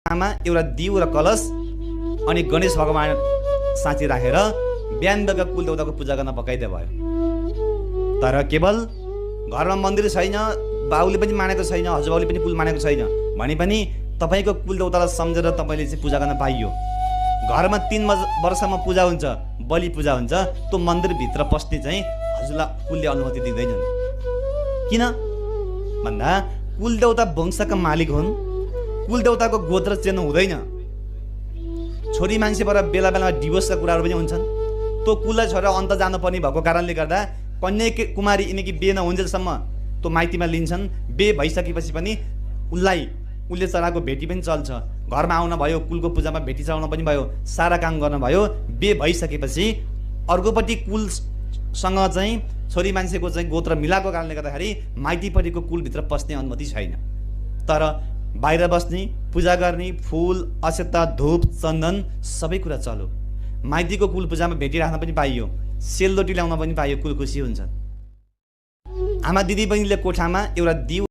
कोठामा एउटा दिउ र कलश अनि गणेश भगवान साँची राखेर बिहान बेलुका कुलदेवताको पूजा गर्न पकाइदिए भयो। तर केवल घरमा मन्दिर छैन, बाउले पनि मानेको छैन, हजुरबाउले पनि कुल मानेको छैन भने पनि तपाईँको कुलदेवतालाई सम्झेर तपाईँले चाहिँ पूजा गर्न पाइयो। घरमा 3 वर्षमा पूजा हुन्छ, बलि पूजा हुन्छ, त्यो मन्दिरभित्र पस्ने चाहिँ हजुरलाई कुलले अनुमति दिँदैनन्। किन भन्दा कुलदेवता वंशका मालिक हुन्, कुलदेवताको गोत्र चेन्ज हुँदैन। छोरी मान्छेबाट बेला बेलामा डिभोर्सका कुराहरू पनि हुन्छन्। त्यो कुललाई छोडेर अन्त जानुपर्ने भएको कारणले गर्दा कन्या कुमारी यिनीकी बे नहुन्जेलसम्म त्यो माइतीमा लिन्छन्। बे भइसकेपछि पनि उसले चढाएको भेटी पनि चल्छ। घरमा आउन भयो, कुलको पूजामा भेटी चढाउन पनि भयो, सारा काम गर्न भयो। बे भइसकेपछि अर्कोपट्टि कुलसँग चाहिँ छोरी मान्छेको चाहिँ गोत्र मिलाएको कारणले गर्दाखेरि माइतीपट्टिको कुलभित्र पस्ने अनुमति छैन। तर बाहिर बस्ने, पूजा गर्ने, फुल, अक्षता, धूप, चन्दन सबै कुरा चल्यो। माइतीको कुल पूजामा भेटिराख्न पनि पाइयो, सेलरोटी ल्याउन पनि पाइयो, कुल खुसी हुन्छ। आमा दिदी बहिनीले कोठामा एउटा दिउ